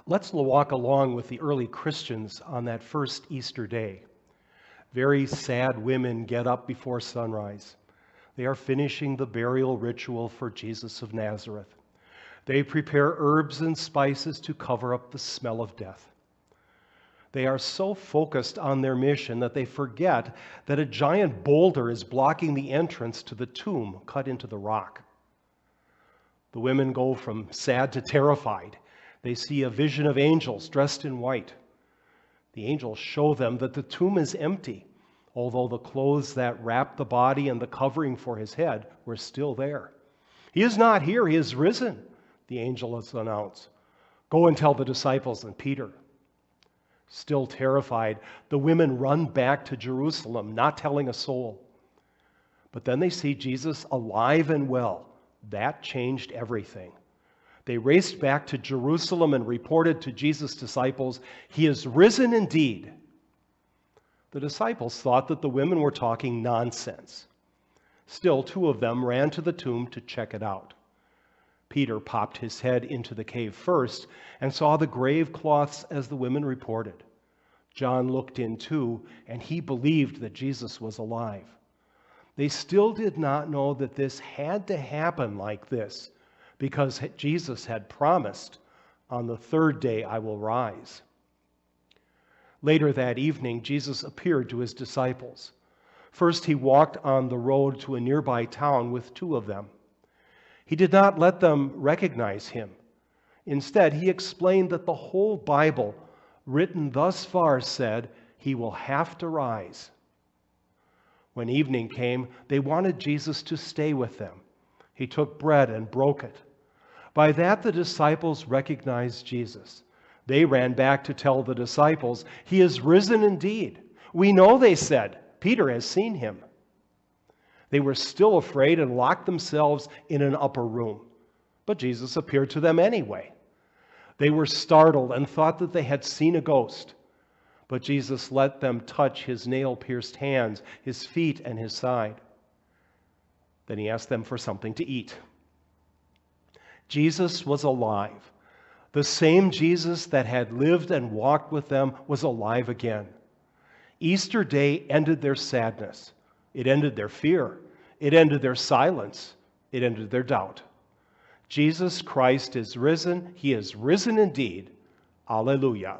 Let's walk along with the early Christians on that first Easter day. Very sad women get up before sunrise. They are finishing the burial ritual for Jesus of Nazareth. They prepare herbs and spices to cover up the smell of death. They are so focused on their mission that they forget that a giant boulder is blocking the entrance to the tomb cut into the rock. The women go from sad to terrified. They see a vision of angels dressed in white. The angels show them that the tomb is empty, although the clothes that wrapped the body and the covering for his head were still there. He is not here, he is risen, the angels announce. Go and tell the disciples and Peter. Still terrified, the women run back to Jerusalem, not telling a soul. But then they see Jesus alive and well. That changed everything. They raced back to Jerusalem and reported to Jesus' disciples, "He is risen indeed." The disciples thought that the women were talking nonsense. Still, two of them ran to the tomb to check it out. Peter popped his head into the cave first and saw the grave cloths as the women reported. John looked in too, and he believed that Jesus was alive. They still did not know that this had to happen like this, because Jesus had promised, "On the third day I will rise." Later that evening, Jesus appeared to his disciples. First, he walked on the road to a nearby town with two of them. He did not let them recognize him. Instead, he explained that the whole Bible, written thus far, said he will have to rise. When evening came, they wanted Jesus to stay with them. He took bread and broke it. By that, the disciples recognized Jesus. They ran back to tell the disciples, "He is risen indeed." "We know," they said. "Peter has seen him." They were still afraid and locked themselves in an upper room. But Jesus appeared to them anyway. They were startled and thought that they had seen a ghost. But Jesus let them touch his nail-pierced hands, his feet, and his side. Then he asked them for something to eat. Jesus was alive. The same Jesus that had lived and walked with them was alive again. Easter Day ended their sadness. It ended their fear. It ended their silence. It ended their doubt. Jesus Christ is risen. He is risen indeed. Alleluia.